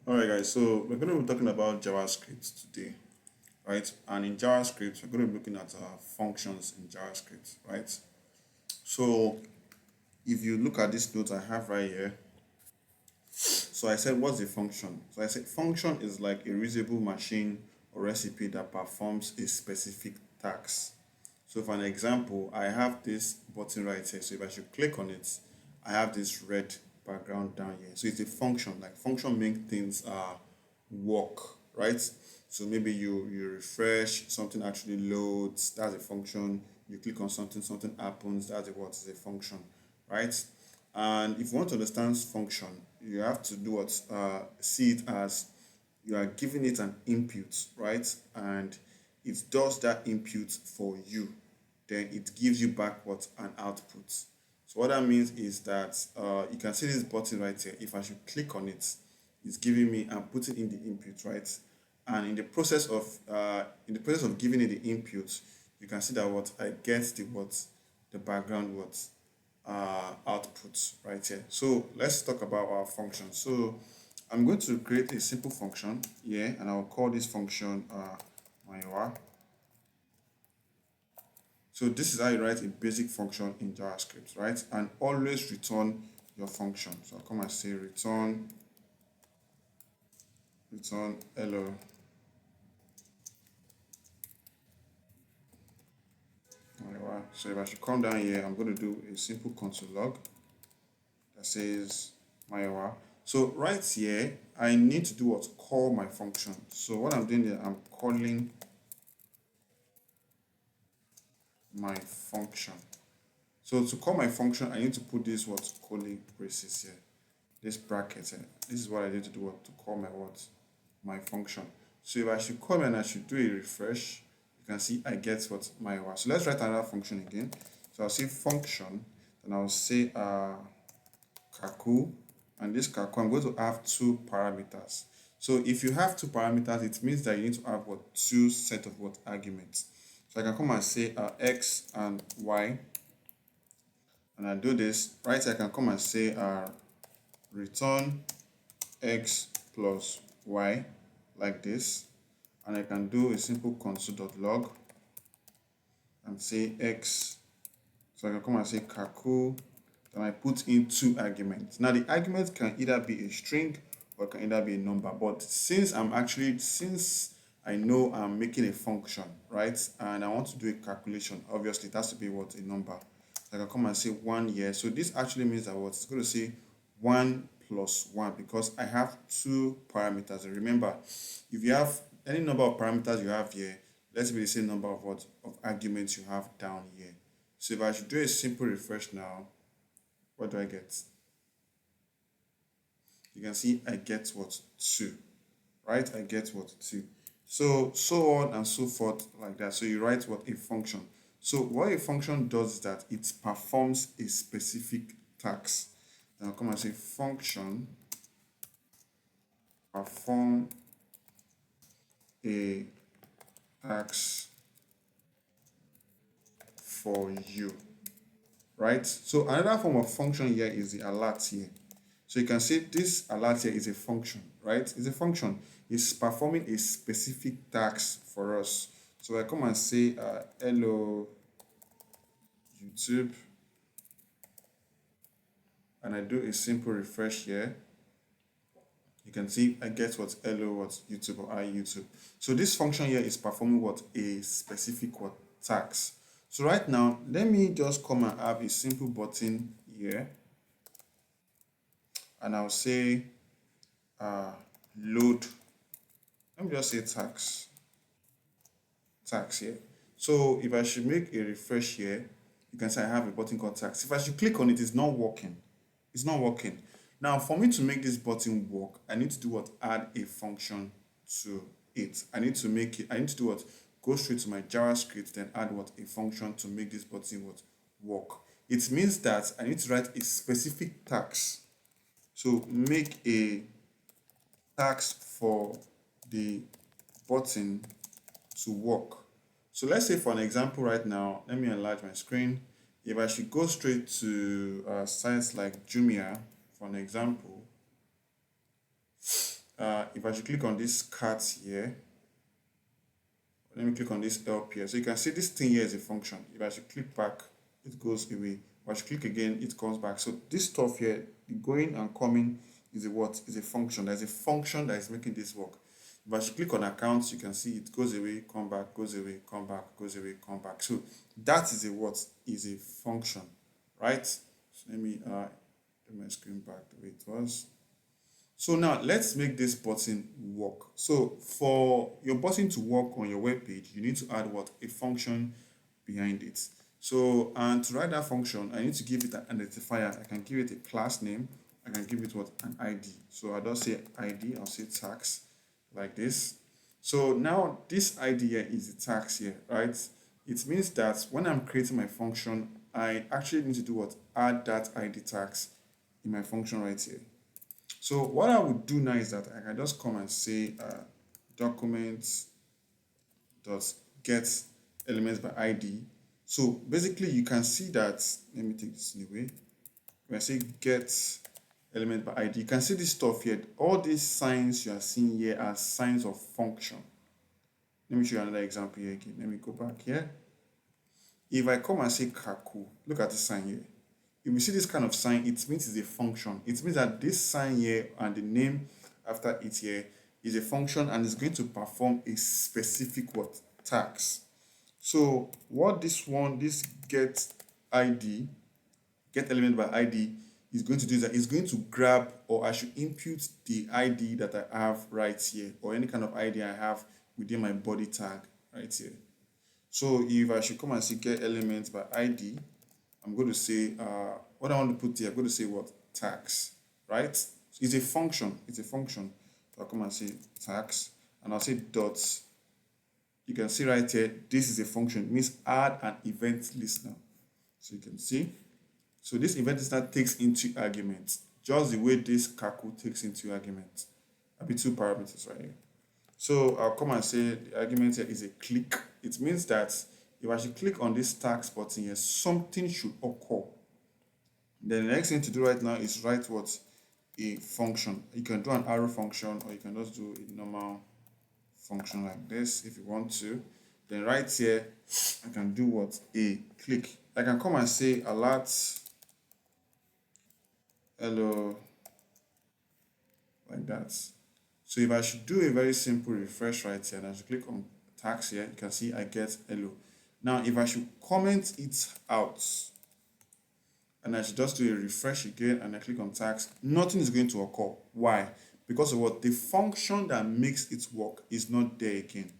Alright guys, so we're going to be talking about JavaScript today, right? And in JavaScript, we're going to be looking at functions in JavaScript, right? So if you look at this note I have right here, so I said, what's a function? So I said, function is like a reusable machine or recipe that performs a specific task. So for an example, I have this button right here. So if I should click on it, I have this red background down here. So it's a function. Like function make things work, right? So maybe you refresh, something actually loads. That's a function. You click on something, something happens. That's a what is a function, right? And if you want to understand function, you have to do what see it as you are giving it an input, right? And it does that input for you. Then it gives you back what an output. So what that means is that you can see this button right here. If I should click on it, it's giving me and putting in the input, right? And in the process of giving it the input, you can see that what I get the background output right here. So let's talk about our function. So I'm going to create a simple function here, and I'll call this function my. So this is how you write a basic function in JavaScript, right? And always return your function. So I'll come and say return hello. Alright, so if I should come down here, I'm going to do a simple console log that says my. So right here, I need to do what? Call my function. So what I'm doing here, I'm calling my function. So to call my function, I need to put this what curly braces here, this bracket here. This is what I need to do what to call my function. So if I should come and I should do a refresh, you can see I get what my. So let's write another function again. So I'll say function, then I'll say kaku, and this kaku I'm going to have two parameters. So if you have two parameters, it means that you need to have what two set of what arguments. So I can come and say x and y, and I do this right here. I can come and say return x plus y like this, and I can do a simple console.log and say x. So I can come and say kaku, then I put in two arguments. Now the argument can either be a string or it can either be a number, but since I know I'm making a function, right, and I want to do a calculation, obviously it has to be what a number. So I can come and say 1 here. So this actually means that what it's going to say 1 plus 1 because I have two parameters. And remember, if you have any number of parameters you have here, let's be the same number of what of arguments you have down here. So if I should do a simple refresh now, what do I get? You can see I get what 2, right? I get what 2. So on and so forth like that. So you write what a function. So what a function does is that it performs a specific task. Then I'll come and say function perform a task for you, right? So another form of function here is the alert here. So you can see this alert here is a function, right? It's a function. It's performing a specific task for us. So I come and say hello YouTube, and I do a simple refresh here. You can see I get what hello what YouTube or I YouTube. So this function here is performing what a specific what task. So right now, let me just come and have a simple button here, and I'll say load. Let me just say tax here. So if I should make a refresh here, you can say I have a button called tax. If I should click on it, it's not working. It's not working. Now, for me to make this button work, I need to do what? Add a function to it. I need to do what? Go straight to my JavaScript, then add what? A function to make this button what? Work. It means that I need to write a specific tax. So make a tax for the button to work. So let's say for an example right now, let me enlarge my screen. If I should go straight to sites like Jumia, for an example, if I should click on this cat here, let me click on this help here. So you can see this thing here is a function. If I should click back, it goes away. If I should click again, it comes back. So this stuff here, the going and coming, is a what? Is a function. There's a function that is making this work. If I should click on accounts, you can see it goes away, come back, goes away, come back, goes away, come back. So that is a what? Is a function, right? So let me get my screen back the way it was. So now let's make this button work. So for your button to work on your web page, you need to add what? A function behind it. So, and to write that function, I need to give it an identifier. I can give it a class name. I can give it what? An ID. So I don't say ID, I'll say tax like this. So now this ID here is the tax here, right? It means that when I'm creating my function, I actually need to do what? Add that ID tax in my function right here. So what I would do now is that I can just come and say document dot get elements by ID. So basically you can see that, let me take this away. When I say get element by ID, you can see this stuff here. All these signs you are seeing here are signs of function. Let me show you another example here again. Let me go back here. If I come and say Kaku, look at this sign here. If you see this kind of sign, it means it's a function. It means that this sign here and the name after it here is a function and is going to perform a specific what? Task. So what this get ID, get element by ID is going to do is that it's going to grab, or I should input the ID that I have right here, or any kind of ID I have within my body tag right here. So if I should come and say get elements by ID, I'm going to say, what I want to put here, I'm going to say what? Tax, right? It's a function. It's a function. So I'll come and say tax, and I'll say dots. You can see right here, this is a function. It means add an event listener. So you can see. So this event listener takes into arguments, just the way this Kaku takes into arguments. I'll be two parameters right here. So I'll come and say the argument here is a click. It means that if I should click on this tax button here, something should occur. Then the next thing to do right now is write what? A function. You can do an arrow function, or you can just do a normal function like this if you want to. Then right here, I can do what? A click. I can come and say alert hello like that. So if I should do a very simple refresh right here, and I should click on tax here, you can see I get hello. Now, if I should comment it out, and I should just do a refresh again, and I click on tax, nothing is going to occur. Why? Because of what? The function that makes it work is not there again,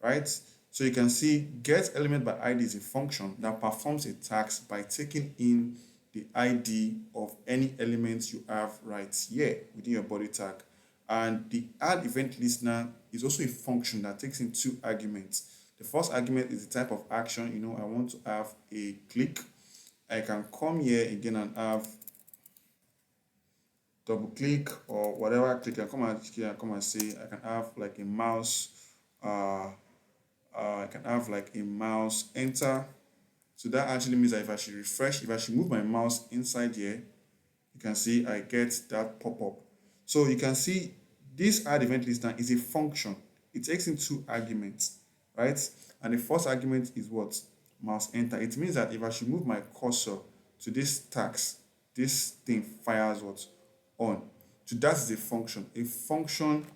right? So you can see get element by ID is a function that performs a task by taking in the ID of any elements you have right here within your body tag. And the add event listener is also a function that takes in two arguments. The first argument is the type of action. I want to have a click. I can come here again and have double click or whatever click. I come and say I can have like a mouse. I can have like a mouse enter. So that actually means that if I should refresh, if I should move my mouse inside here, you can see I get that pop-up. So you can see this add event listener is a function. It takes in two arguments, right? And the first argument is what? Mouse enter. It means that if I should move my cursor to this task, this thing fires what? On. So that is a function. A function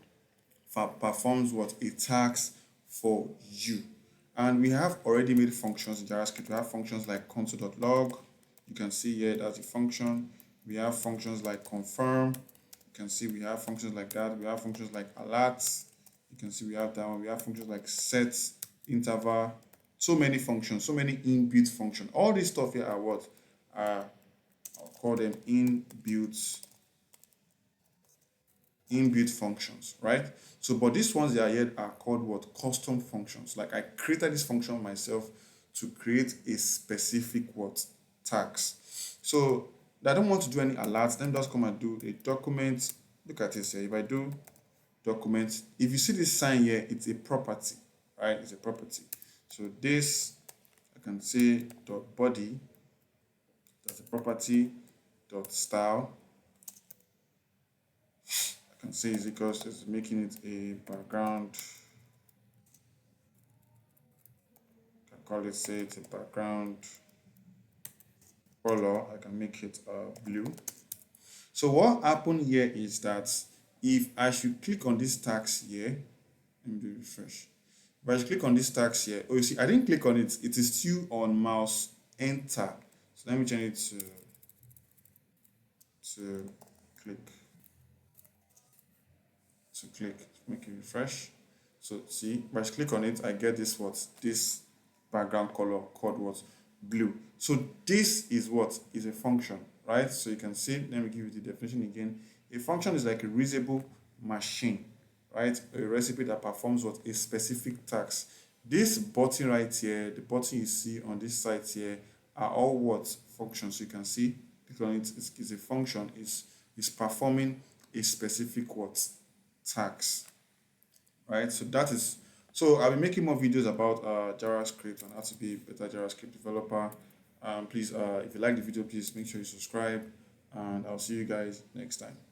performs what? A task for you. And we have already made functions in JavaScript. We have functions like console.log. You can see here that's a function. We have functions like confirm. You can see we have functions like that. We have functions like alert. You can see we have that one. We have functions like set, interval. So many functions, so many inbuilt functions. All this stuff here are what? I'll call them inbuilt functions, right? So, but these ones that are here are called what? Custom functions. Like I created this function myself to create a specific what? Task. So I don't want to do any alerts. Let me just come and do a document. Look at this here. If I do document, if you see this sign here, it's a property, right? It's a property. So this, I can say dot body, that's a property, dot style. I can say is equals to making it a background. I can call it, say it's a background color. I can make it blue. So what happened here is that if I should click on this tags here, let me do refresh. If I should click on this tags here, oh, you see, I didn't click on it. It is still on mouse enter. So let me change it to click. To click, make it refresh. So see, if I click on it, I get this what? This background color called what? Blue. So this is what is a function, right? So you can see, let me give you the definition again. A function is like a reusable machine, right? A recipe that performs what? A specific task. This button right here, the button you see on this side here, are all what? Functions. You can see, click on it, it's a function, is performing a specific what? Task, right? So that is, so I'll be making more videos about JavaScript and how to be a better JavaScript developer. Please, if you like the video, please make sure you subscribe, and I'll see you guys next time.